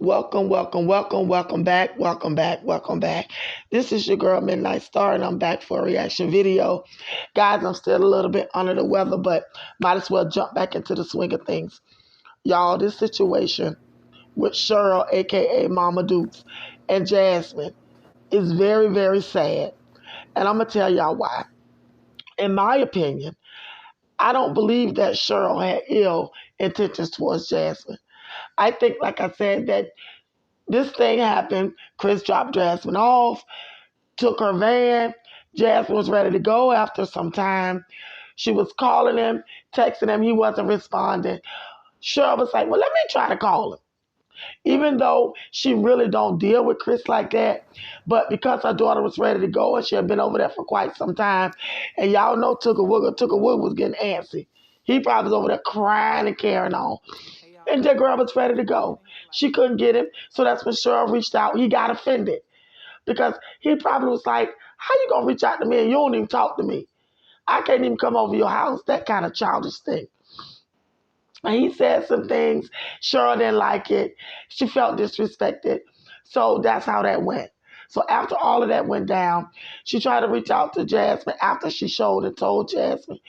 Welcome back, welcome back. This is your girl Midnight Star, and I'm back for a reaction video. Guys, I'm still a little bit under the weather, but might as well jump back into the swing of things. Y'all, this situation with Cheryl, aka Mama Dukes, and Jasmine is very, very sad. And I'm gonna tell y'all why. In my opinion, I don't believe that Cheryl had ill intentions towards Jasmine. I think, like I said, that this thing happened. Chris dropped Jasmine off, took her van. Jasmine was ready to go after some time. She was calling him, texting him. He wasn't responding. Cheryl was like, well, let me try to call him. Even though she really don't deal with Chris like that, but because her daughter was ready to go and she had been over there for quite some time, and y'all know Tooka Wood was getting antsy. He probably was over there crying and carrying on. And that girl was ready to go. She couldn't get him, so that's when Cheryl reached out. He got offended because he probably was like, how you going to reach out to me and you don't even talk to me? I can't even come over your house, that kind of childish thing. And he said some things. Cheryl didn't like it. She felt disrespected. So that's how that went. So after all of that went down, she tried to reach out to Jasmine after she showed and told Jasmine.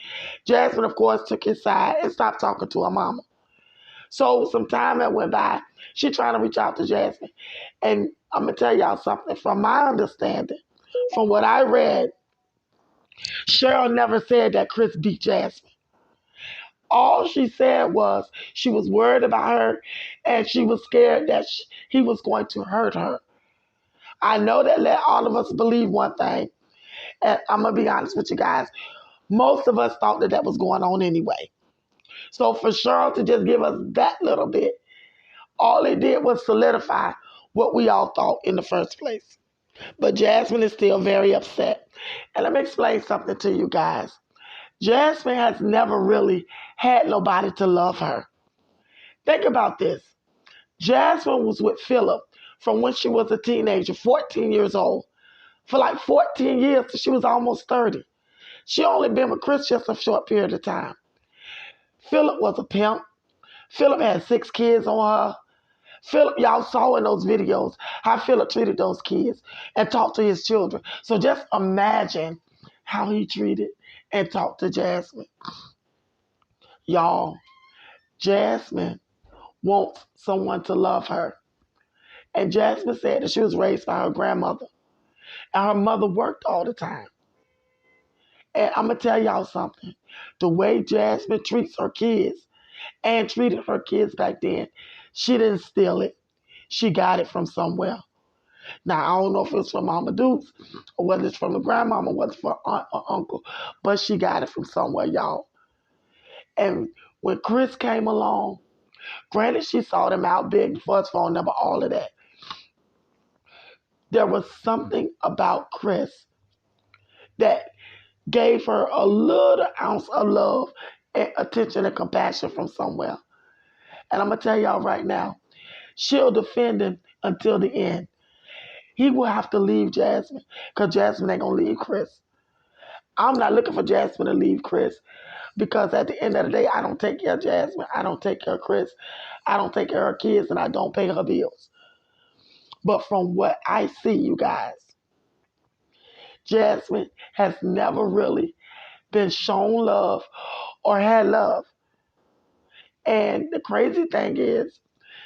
Jasmine, of course, took his side and stopped talking to her mama. So some time that went by, she trying to reach out to Jasmine. And I'm going to tell y'all something. From my understanding, from what I read, Cheryl never said that Chris beat Jasmine. All she said was she was worried about her and she was scared that he was going to hurt her. I know that let all of us believe one thing. And I'm going to be honest with you guys. Most of us thought that that was going on anyway. So for Cheryl to just give us that little bit, all it did was solidify what we all thought in the first place. But Jasmine is still very upset. And let me explain something to you guys. Jasmine has never really had nobody to love her. Think about this. Jasmine was with Philip from when she was a teenager, 14 years old. For like 14 years, she was almost 30. She only been with Chris just a short period of time. Philip was a pimp. Philip had 6 kids on her. Philip, y'all saw in those videos how Philip treated those kids and talked to his children. So just imagine how he treated and talked to Jasmine. Y'all, Jasmine wants someone to love her. And Jasmine said that she was raised by her grandmother. And her mother worked all the time. And I'm going to tell y'all something. The way Jasmine treats her kids and treated her kids back then, she didn't steal it. She got it from somewhere. Now, I don't know if it's from Mama Dukes or whether it's from the grandmama, whether it's from aunt or uncle, but she got it from somewhere, y'all. And when Chris came along, granted, she sought him out, big for his phone number, all of that. There was something about Chris that gave her a little ounce of love and attention and compassion from somewhere. And I'm going to tell y'all right now, she'll defend him until the end. He will have to leave Jasmine because Jasmine ain't going to leave Chris. I'm not looking for Jasmine to leave Chris because at the end of the day, I don't take care of Jasmine. I don't take care of Chris. I don't take care of her kids, and I don't pay her bills. But from what I see, you guys, Jasmine has never really been shown love or had love. And the crazy thing is,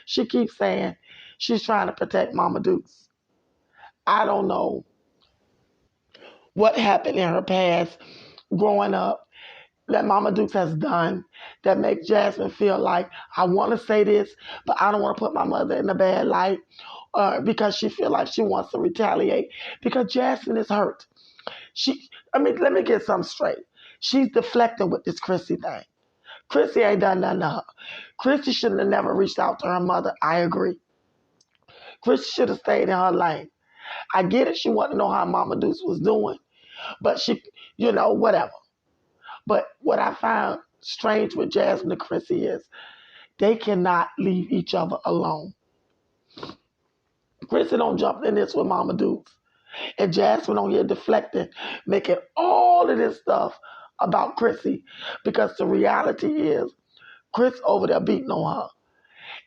she keeps saying she's trying to protect Mama Dukes. I don't know what happened in her past growing up that Mama Dukes has done that makes Jasmine feel like I want to say this, but I don't want to put my mother in a bad light because she feel like she wants to retaliate because Jasmine is hurt. Let me get something straight. She's deflecting with this Chrissy thing. Chrissy ain't done nothing to her. Chrissy shouldn't have never reached out to her mother. I agree. Chrissy should have stayed in her lane. I get it. She wanted to know how Mama Deuce was doing, but she, whatever. But what I found strange with Jasmine and Chrissy is they cannot leave each other alone. Chrissy don't jump in this with Mama Deuce. And Jasmine on here deflecting, making all of this stuff about Chrissy because the reality is Chris over there beating on her.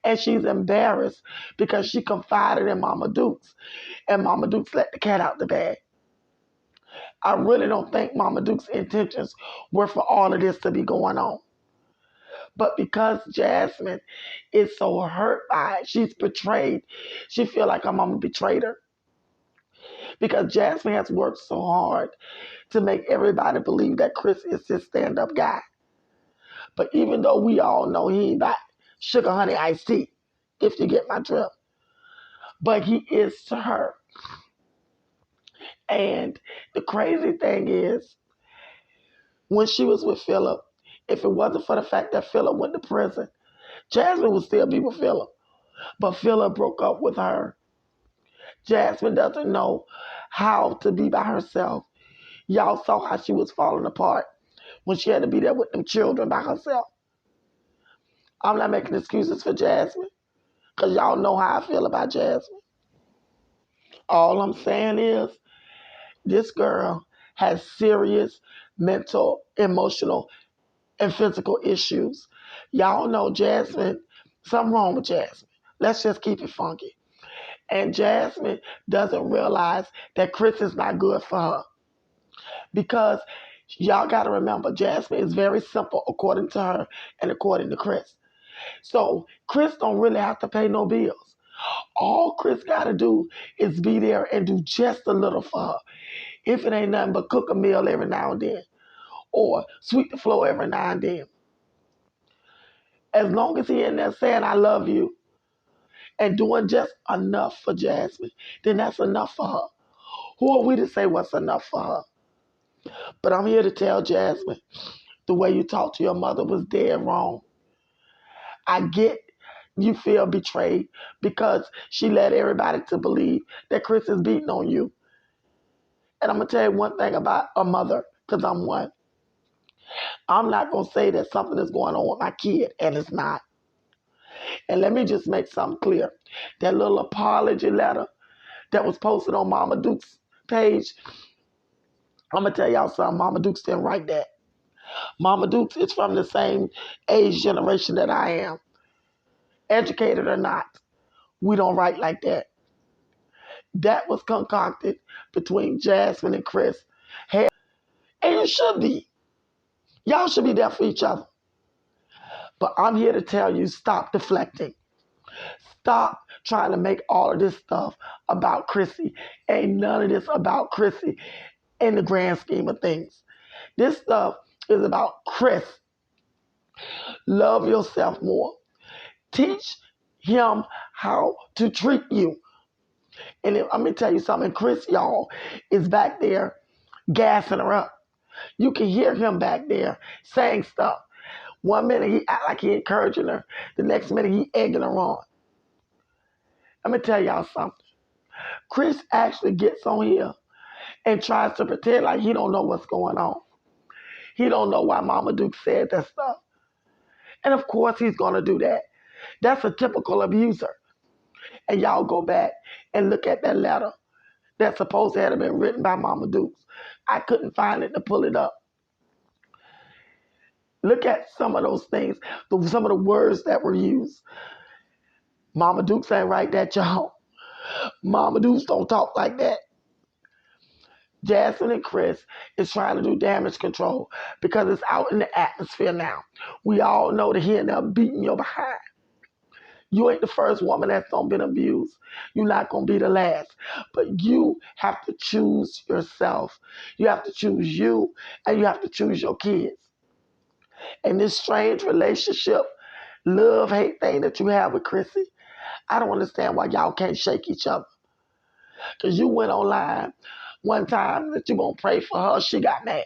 And she's embarrassed because she confided in Mama Dukes, and Mama Dukes let the cat out the bag. I really don't think Mama Duke's intentions were for all of this to be going on. But because Jasmine is so hurt by it, she's betrayed. She feel like her mama betrayed her. Because Jasmine has worked so hard to make everybody believe that Chris is this stand-up guy. But even though we all know he ain't got sugar honey iced tea, if you get my drift. But he is to her. And the crazy thing is, when she was with Philip, if it wasn't for the fact that Philip went to prison, Jasmine would still be with Philip. But Philip broke up with her. Jasmine doesn't know how to be by herself. Y'all saw how she was falling apart when she had to be there with them children by herself. I'm not making excuses for Jasmine, because y'all know how I feel about Jasmine. All I'm saying is, this girl has serious mental, emotional, and physical issues. Y'all know Jasmine, something wrong with Jasmine. Let's just keep it funky. And Jasmine doesn't realize that Chris is not good for her. Because y'all got to remember, Jasmine is very simple according to her and according to Chris. So Chris don't really have to pay no bills. All Chris got to do is be there and do just a little for her. If it ain't nothing but cook a meal every now and then, or sweep the floor every now and then. As long as he in there saying, I love you, and doing just enough for Jasmine, then that's enough for her. Who are we to say what's enough for her? But I'm here to tell Jasmine, the way you talked to your mother was dead wrong. I get you feel betrayed because she led everybody to believe that Chris is beating on you. And I'm going to tell you one thing about a mother, because I'm one. I'm not going to say that something is going on with my kid, and it's not. And let me just make something clear. That little apology letter that was posted on Mama Duke's page, I'm going to tell y'all something. Mama Dukes didn't write that. Mama Dukes is from the same age generation that I am. Educated or not, we don't write like that. That was concocted between Jasmine and Chris. Hell, and it should be. Y'all should be there for each other. But I'm here to tell you, stop deflecting. Stop trying to make all of this stuff about Chrissy. Ain't none of this about Chrissy in the grand scheme of things. This stuff is about Chris. Love yourself more. Teach him how to treat you. And I'm going to tell you something. Chris, y'all, is back there gassing her up. You can hear him back there saying stuff. One minute he act like he encouraging her. The next minute he egging her on. Let me tell y'all something. Chris actually gets on here and tries to pretend like he don't know what's going on. He don't know why Mama Duke said that stuff. And of course he's going to do that. That's a typical abuser. And y'all go back and look at that letter that's supposed to have been written by Mama Dukes. I couldn't find it to pull it up. Look at some of those things, some of the words that were used. Mama Dukes ain't write that, y'all. Mama Dukes don't talk like that. Jasmine and Chris is trying to do damage control because it's out in the atmosphere now. We all know that he ended up beating your behind. You ain't the first woman that's been abused. You're not going to be the last. But you have to choose yourself. You have to choose you, and you have to choose your kids. And this strange relationship, love-hate thing that you have with Chrissy, I don't understand why y'all can't shake each other. Because you went online one time that you going to pray for her, she got mad.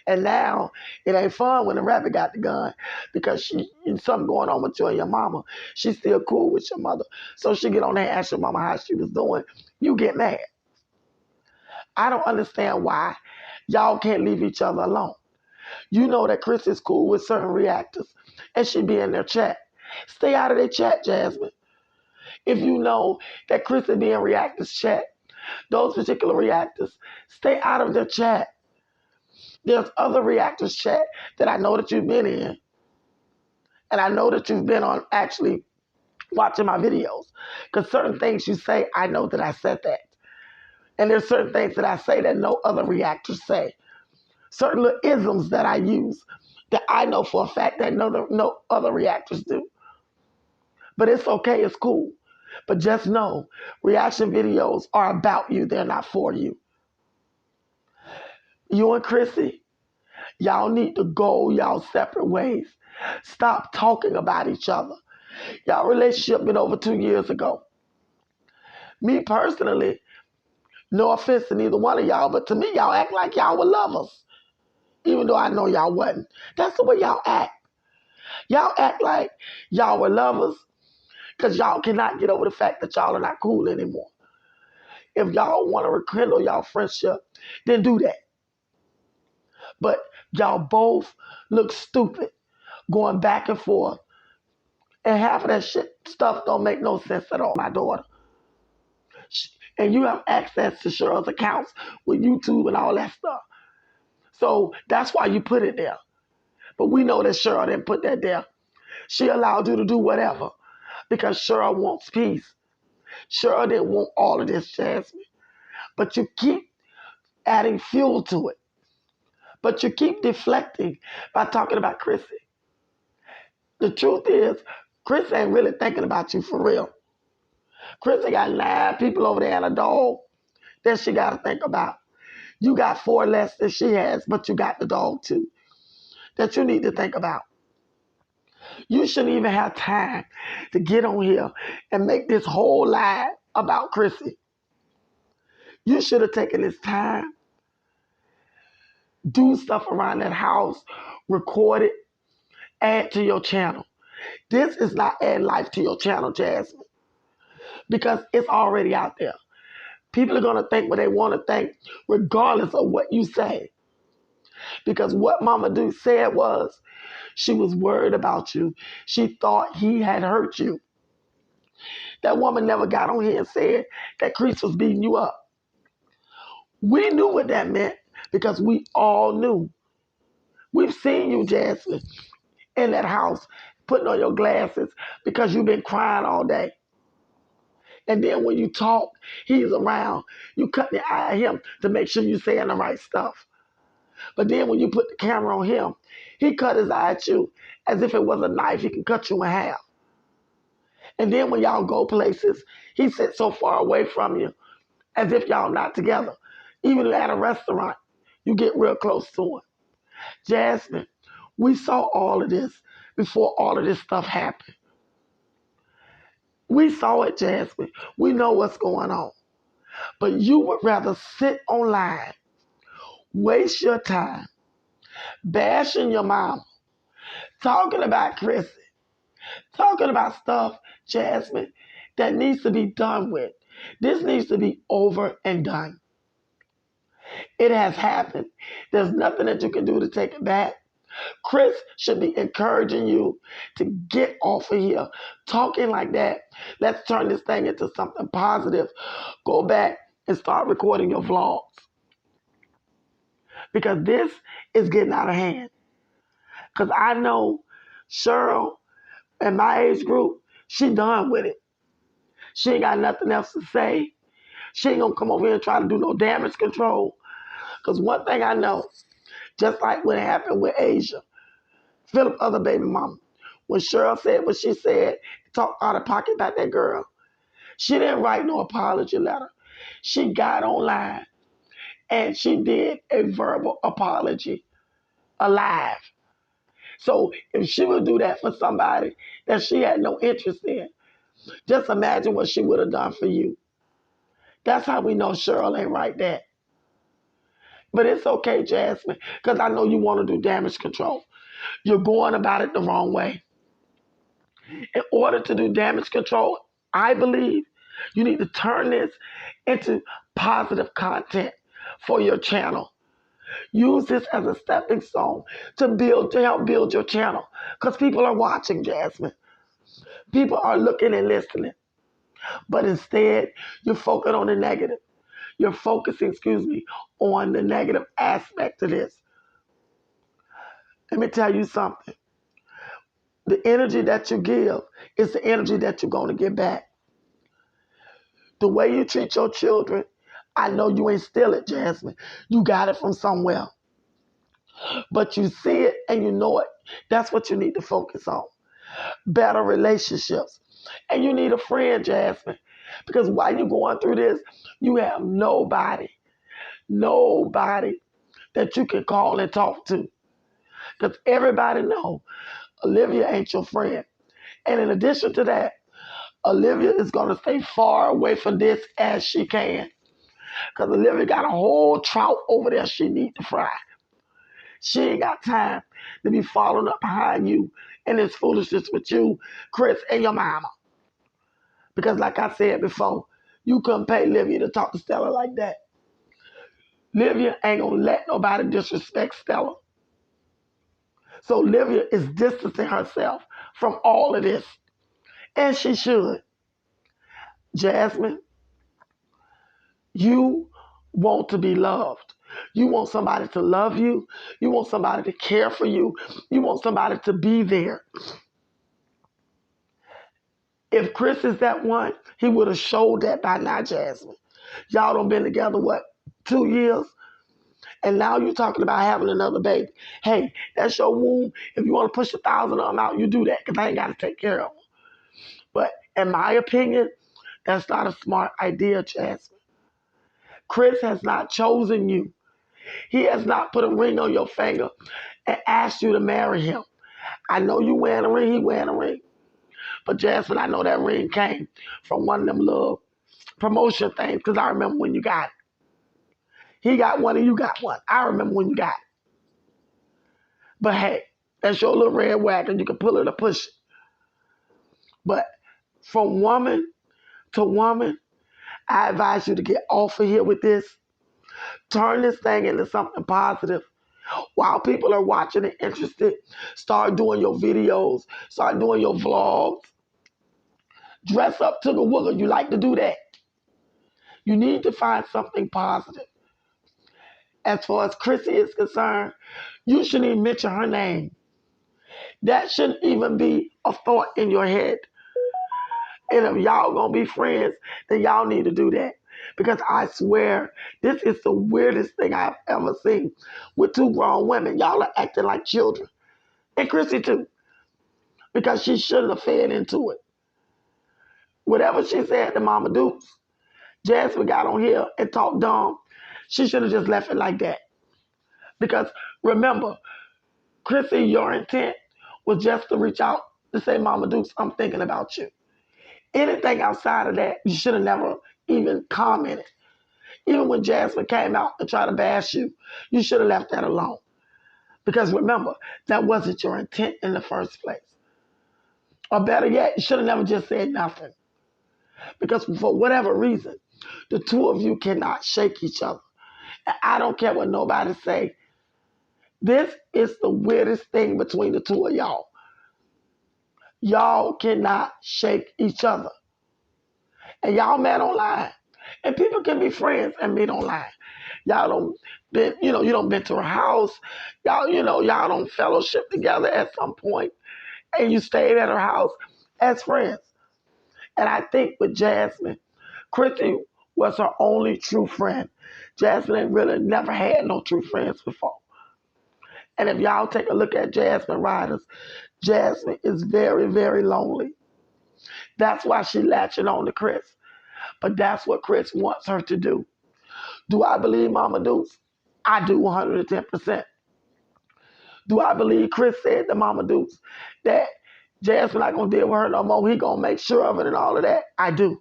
And now it ain't fun when the rabbit got the gun because something going on with you and your mama. She's still cool with your mother. So she get on there and ask your mama how she was doing. You get mad. I don't understand why y'all can't leave each other alone. You know that Chris is cool with certain reactors and she be in their chat. Stay out of their chat, Jasmine. If you know that Chris is being reactors chat, those particular reactors, stay out of their chat. There's other reactors chat that I know that you've been in. And I know that you've been on actually watching my videos. Because certain things you say, I know that I said that. And there's certain things that I say that no other reactors say. Certain little isms that I use that I know for a fact that no other reactors do. But it's okay, it's cool. But just know, reaction videos are about you, they're not for you. You and Chrissy, y'all need to go y'all separate ways. Stop talking about each other. Y'all relationship been over 2 years ago. Me personally, no offense to neither one of y'all, but to me, y'all act like y'all were lovers. Even though I know y'all wasn't. That's the way y'all act. Y'all act like y'all were lovers because y'all cannot get over the fact that y'all are not cool anymore. If y'all want to rekindle y'all friendship, then do that. But y'all both look stupid going back and forth. And half of that shit stuff don't make no sense at all. My daughter. And you have access to Cheryl's accounts with YouTube and all that stuff. So that's why you put it there. But we know that Cheryl didn't put that there. She allowed you to do whatever because Cheryl wants peace. Cheryl didn't want all of this, Jasmine. But you keep adding fuel to it. But you keep deflecting by talking about Chrissy. The truth is, Chris ain't really thinking about you for real. Chrissy got 9 people over there and a dog that she got to think about. You got 4 less than she has, but you got the dog too that you need to think about. You shouldn't even have time to get on here and make this whole lie about Chrissy. You should have taken this time, do stuff around that house, record it, add to your channel. This is not adding life to your channel, Jasmine, because it's already out there. People are going to think what they want to think, regardless of what you say. Because what Mama Duke said was, she was worried about you. She thought he had hurt you. That woman never got on here and said that Chris was beating you up. We knew what that meant because we all knew. We've seen you, Jasmine, in that house putting on your glasses because you've been crying all day. And then when you talk, he's around. You cut the eye at him to make sure you're saying the right stuff. But then when you put the camera on him, he cut his eye at you as if it was a knife. He can cut you in half. And then when y'all go places, he sits so far away from you as if y'all not together. Even at a restaurant, you get real close to him. Jasmine, we saw all of this before all of this stuff happened. We saw it, Jasmine. We know what's going on. But you would rather sit online, waste your time, bashing your mom, talking about Chrissy, talking about stuff, Jasmine, that needs to be done with. This needs to be over and done. It has happened. There's nothing that you can do to take it back. Chris should be encouraging you to get off of here talking like that. Let's turn this thing into something positive. Go back and start recording your vlogs. Because this is getting out of hand. Because I know Cheryl and my age group, she done with it. She ain't got nothing else to say. She ain't gonna come over here and try to do no damage control. Because one thing I know, just like when it happened with Asia, Philip other baby mama, when Cheryl said what she said, talked out of pocket about that girl, she didn't write no apology letter. She got online and she did a verbal apology alive. So if she would do that for somebody that she had no interest in, just imagine what she would have done for you. That's how we know Cheryl ain't right there. But it's okay, Jasmine, because I know you want to do damage control. You're going about it the wrong way. In order to do damage control, I believe you need to turn this into positive content for your channel. Use this as a stepping stone to help build your channel. Because people are watching, Jasmine. People are looking and listening. But instead, you're focusing on the negative. You're focusing, on the negative aspect of this. Let me tell you something. The energy that you give is the energy that you're going to get back. The way you treat your children, I know you ain't steal it, Jasmine. You got it from somewhere. But you see it and you know it. That's what you need to focus on. Better relationships. And you need a friend, Jasmine. Because while you're going through this, you have nobody that you can call and talk to. Because everybody know Olivia ain't your friend. And in addition to that, Olivia is going to stay far away from this as she can. Because Olivia got a whole trout over there she need to fry. She ain't got time to be following up behind you and this foolishness with you, Chris, and your mama. Because like I said before, you couldn't pay Olivia to talk to Stella like that. Olivia ain't going to let nobody disrespect Stella. So Olivia is distancing herself from all of this. And she should. Jasmine, you want to be loved. You want somebody to love you. You want somebody to care for you. You want somebody to be there. If Chris is that one, he would have showed that by now, Jasmine. Y'all done been together, what, 2 years? And now you're talking about having another baby. Hey, that's your womb. If you want to push 1,000 of them out, you do that because I ain't got to take care of them. But in my opinion, that's not a smart idea, Jasmine. Chris has not chosen you. He has not put a ring on your finger and asked you to marry him. I know you wearing a ring, he wearing a ring. But Jasmine, I know that ring came from one of them little promotion things because I remember when you got it. He got one and you got one. I remember when you got it. But hey, that's your little red wagon. You can pull it or push it. But from woman to woman, I advise you to get off of here with this. Turn this thing into something positive. While people are watching and interested, start doing your videos, start doing your vlogs. Dress up to the wooger. You like to do that. You need to find something positive. As far as Chrissy is concerned, you shouldn't even mention her name. That shouldn't even be a thought in your head. And if y'all gonna be friends, then y'all need to do that. Because I swear, this is the weirdest thing I've ever seen with two grown women. Y'all are acting like children. And Chrissy too. Because she shouldn't have fed into it. Whatever she said to Mama Dukes, Jasmine got on here and talked dumb. She should have just left it like that. Because remember, Chrissy, your intent was just to reach out to say, Mama Dukes, I'm thinking about you. Anything outside of that, you should have never even commented. Even when Jasmine came out and tried to bash you, you should have left that alone. Because remember, that wasn't your intent in the first place. Or better yet, you should have never just said nothing. Because for whatever reason, the two of you cannot shake each other. And I don't care what nobody say. This is the weirdest thing between the two of y'all. Y'all cannot shake each other. And y'all met online. And people can be friends and meet online. Y'all don't been, you don't been to her house. Y'all don't fellowship together at some point. And you stayed at her house as friends. And I think with Jasmine, Chrissy was her only true friend. Jasmine really never had no true friends before. And if y'all take a look at Jasmine Riders, Jasmine is very, very lonely. That's why she's latching on to Chris. But that's what Chris wants her to do. Do I believe Mama Dukes? I do 110%. Do I believe Chris said to Mama Dukes that Jasmine not going to deal with her no more? He going to make sure of it and all of that? I do.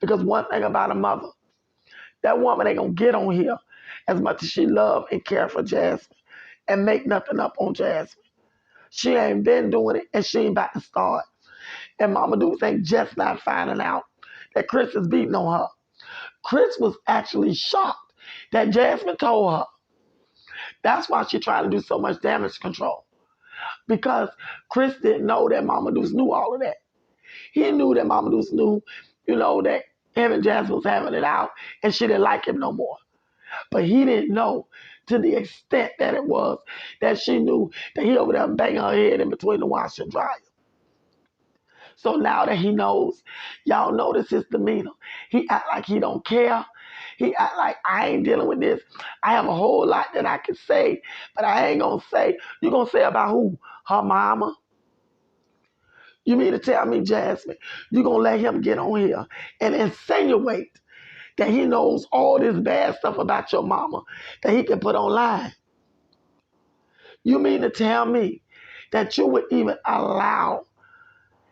Because one thing about a mother, that woman ain't going to get on here as much as she love and care for Jasmine and make nothing up on Jasmine. She ain't been doing it and she ain't about to start. And Mama Dukes ain't just not finding out that Chris is beating on her. Chris was actually shocked that Jasmine told her. That's why she tried to do so much damage control. Because Chris didn't know that Mama Dukes knew all of that. He knew that Mama Dukes knew, that him and Jasmine was having it out and she didn't like him no more. But he didn't know to the extent that it was that she knew that he over there banging her head in between the washer and dryer. So now that he knows, y'all notice his demeanor. He act like he don't care. He act like I ain't dealing with this. I have a whole lot that I can say, but I ain't gonna say. You gonna say about who? Her mama? You mean to tell me, Jasmine, you gonna let him get on here and insinuate that he knows all this bad stuff about your mama that he can put online? You mean to tell me that you would even allow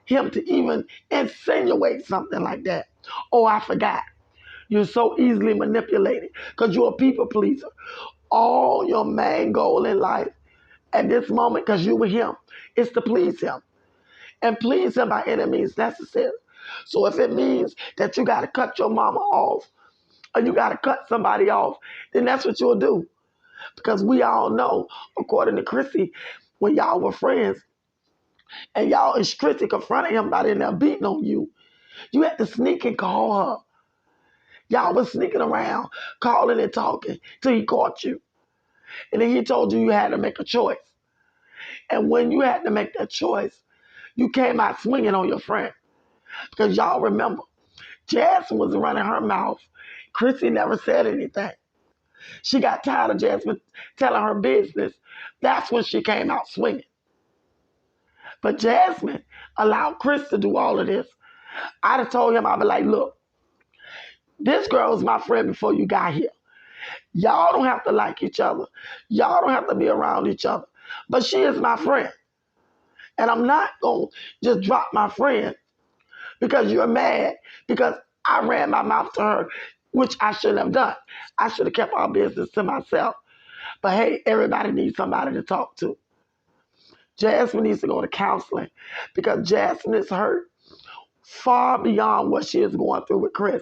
him to even insinuate something like that? Oh, I forgot. You're so easily manipulated because you're a people pleaser. All your main goal in life at this moment, because you were him, is to please him. And please him by any means necessary. So if it means that you got to cut your mama off or you got to cut somebody off, then that's what you'll do. Because we all know, according to Chrissy, when y'all were friends and y'all and Chrissy confronted him about in there beating on you, you had to sneak and call her. Y'all was sneaking around, calling and talking till he caught you. And then he told you had to make a choice. And when you had to make that choice, you came out swinging on your friend. Because y'all remember, Jasmine was running her mouth. Chrissy never said anything. She got tired of Jasmine telling her business. That's when she came out swinging. But Jasmine allowed Chris to do all of this. I'd have told him, I'd be like, look, this girl was my friend before you got here. Y'all don't have to like each other. Y'all don't have to be around each other. But she is my friend. And I'm not going to just drop my friend because you're mad because I ran my mouth to her, which I shouldn't have done. I should have kept our business to myself. But hey, everybody needs somebody to talk to. Jasmine needs to go to counseling because Jasmine is hurt far beyond what she is going through with Chris.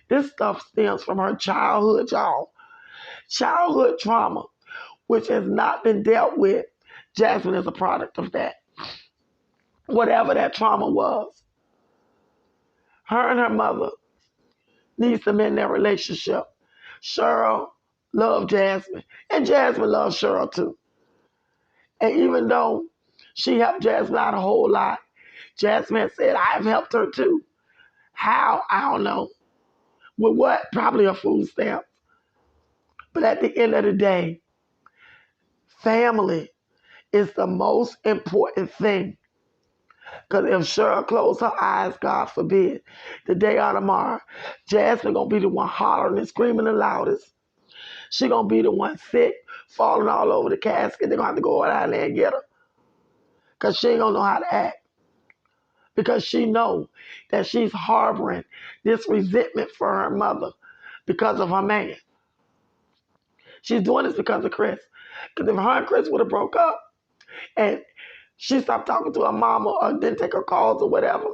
This stuff stems from her childhood, y'all. Childhood trauma, which has not been dealt with. Jasmine is a product of that. Whatever that trauma was. Her and her mother needs to mend their relationship. Cheryl loved Jasmine, and Jasmine loves Cheryl too. And even though she helped Jasmine out a whole lot, Jasmine said, I've helped her too. How? I don't know. With what? Probably a food stamp. But at the end of the day, family is the most important thing. Because if Cheryl closed her eyes, God forbid, the day or tomorrow, Jasmine going to be the one hollering and screaming the loudest. She going to be the one sick, falling all over the casket. They're going to have to go down there and get her. Because she ain't going to know how to act. Because she know that she's harboring this resentment for her mother because of her man. She's doing this because of Chris. Because if her and Chris would have broke up and she stopped talking to her mama or didn't take her calls or whatever,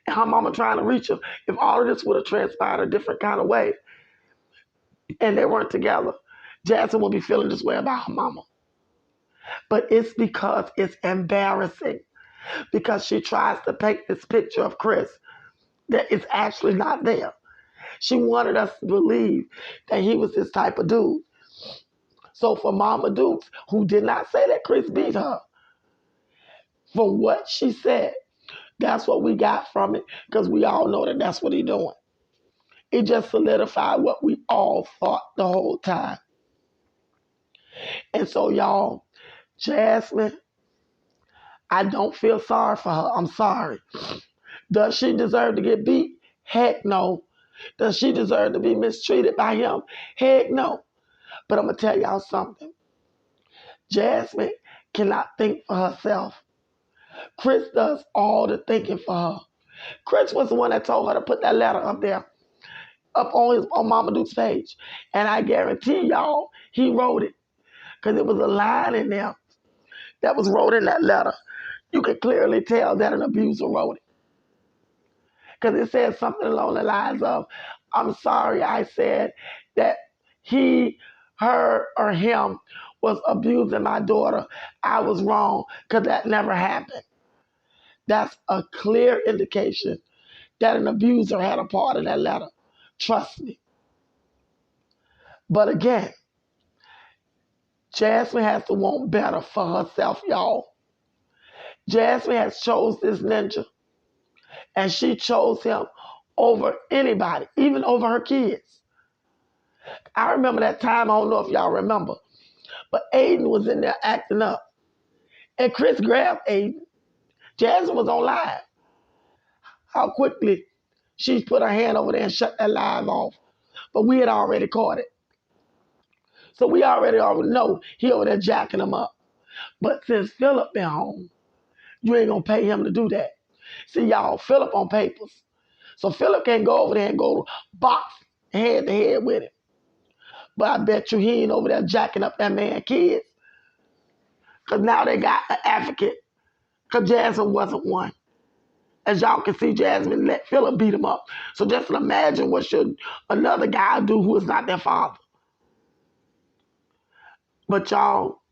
and her mama trying to reach her, if all of this would have transpired a different kind of way and they weren't together, Jasmine would be feeling this way about her mama. But it's because it's embarrassing. Because she tries to paint this picture of Chris that is actually not there. She wanted us to believe that he was this type of dude. So for Mama Dukes, who did not say that Chris beat her, from what she said, that's what we got from it, because we all know that that's what he's doing. It just solidified what we all thought the whole time. And so, y'all, Jasmine, I don't feel sorry for her. I'm sorry. Does she deserve to get beat? Heck no. Does she deserve to be mistreated by him? Heck no. But I'm going to tell y'all something. Jasmine cannot think for herself. Chris does all the thinking for her. Chris was the one that told her to put that letter up there, up on Mama Duke's page. And I guarantee y'all, he wrote it. Because it was a line in there that was wrote in that letter. You could clearly tell that an abuser wrote it. Because it said something along the lines of, I'm sorry I said that he, her, or him was abusing my daughter. I was wrong because that never happened. That's a clear indication that an abuser had a part in that letter. Trust me. But again, Jasmine has to want better for herself, y'all. Jasmine has chose this ninja, and she chose him over anybody, even over her kids. I remember that time, I don't know if y'all remember, but Aiden was in there acting up. And Chris grabbed Aiden. Jasmine was on live. How quickly she put her hand over there and shut that live off. But we had already caught it. So we already know he over there jacking them up. But since Philip been home, you ain't gonna pay him to do that. See, y'all, Philip on papers. So Philip can't go over there and go box head to head with him. But I bet you he ain't over there jacking up that man's kids. Because now they got an advocate. Because Jasmine wasn't one. As y'all can see, Jasmine let Philip beat him up. So just imagine what should another guy do who is not their father. But y'all,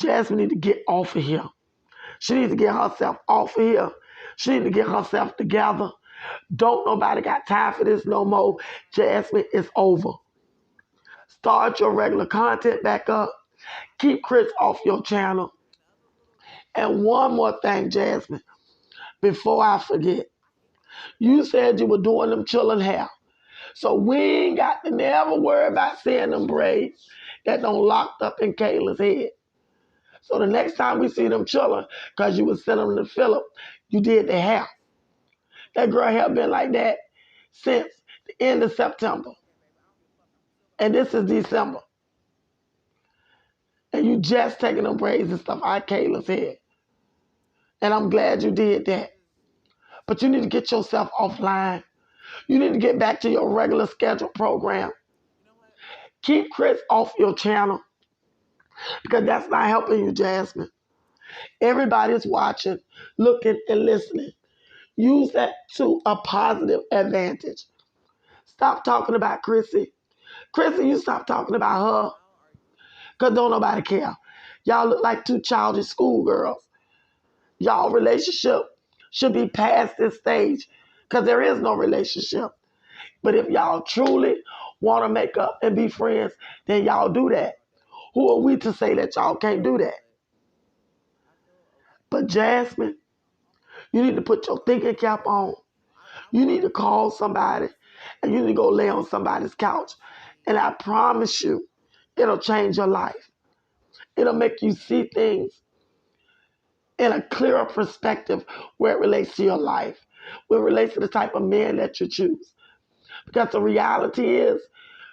Jasmine need to get off of here. She needs to get herself off of here. She needs to get herself together. Don't nobody got time for this no more. Jasmine, it's over. Start your regular content back up. Keep Chris off your channel. And one more thing, Jasmine, before I forget. You said you were doing them chillin' hair. So we ain't got to never worry about seeing them braids that done locked up in Kayla's head. So the next time we see them chillin', because you was sending them to Philip, you did the hair. That girl hair been like that since the end of September. And this is December. And you just taking them braids and stuff out of Kayla's head. And I'm glad you did that. But you need to get yourself offline. You need to get back to your regular scheduled program. Keep Chris off your channel because that's not helping you, Jasmine. Everybody's watching, looking, and listening. Use that to a positive advantage. Stop talking about Chrissy. Chrissy, you stop talking about her because don't nobody care. Y'all look like two childish schoolgirls. Y'all relationship should be past this stage because there is no relationship. But if y'all truly want to make up and be friends, then y'all do that. Who are we to say that y'all can't do that? But Jasmine, you need to put your thinking cap on. You need to call somebody and you need to go lay on somebody's couch. And I promise you, it'll change your life. It'll make you see things in a clearer perspective where it relates to your life, where it relates to the type of men that you choose. Because the reality is,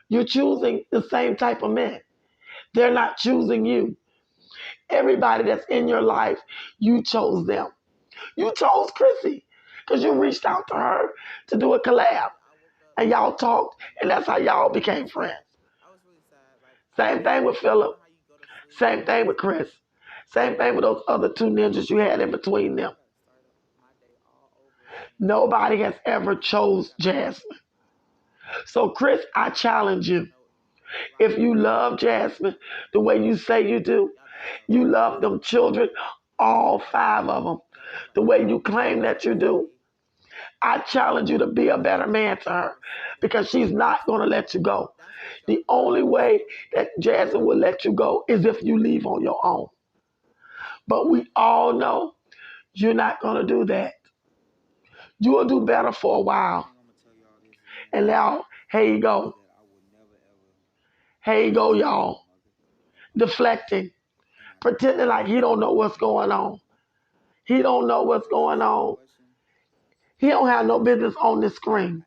you're choosing the same type of men. They're not choosing you. Everybody that's in your life, you chose them. You chose Chrissy because you reached out to her to do a collab. And y'all talked, and that's how y'all became friends. Same thing with Philip. Same thing with Chris. Same thing with those other two ninjas you had in between them. Nobody has ever chose Jasmine. So Chris, I challenge you. If you love Jasmine the way you say you do, you love them children, all 5 of them, the way you claim that you do, I challenge you to be a better man to her because she's not going to let you go. The only way that Jasmine will let you go is if you leave on your own. But we all know you're not going to do that. You will do better for a while. And now, here you go. Here you go, y'all. Deflecting. Pretending like he don't know what's going on. He don't know what's going on. He don't have no business on the screen.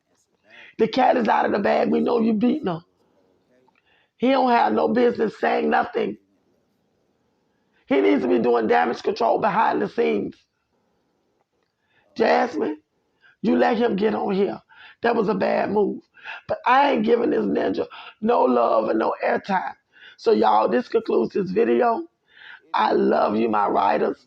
The cat is out of the bag. We know you beating her. He don't have no business saying nothing. He needs to be doing damage control behind the scenes. Jasmine, you let him get on here. That was a bad move. But I ain't giving this ninja no love and no airtime. So y'all, this concludes this video. I love you, my writers.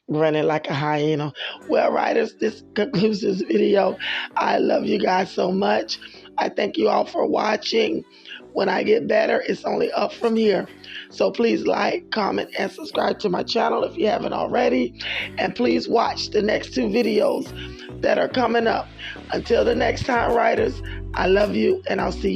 Running like a hyena. Well, writers, this concludes this video. I love you guys so much. I thank you all for watching. When I get better, it's only up from here. So please like, comment, and subscribe to my channel if you haven't already. And please watch the next 2 videos that are coming up. Until the next time, writers, I love you, and I'll see you.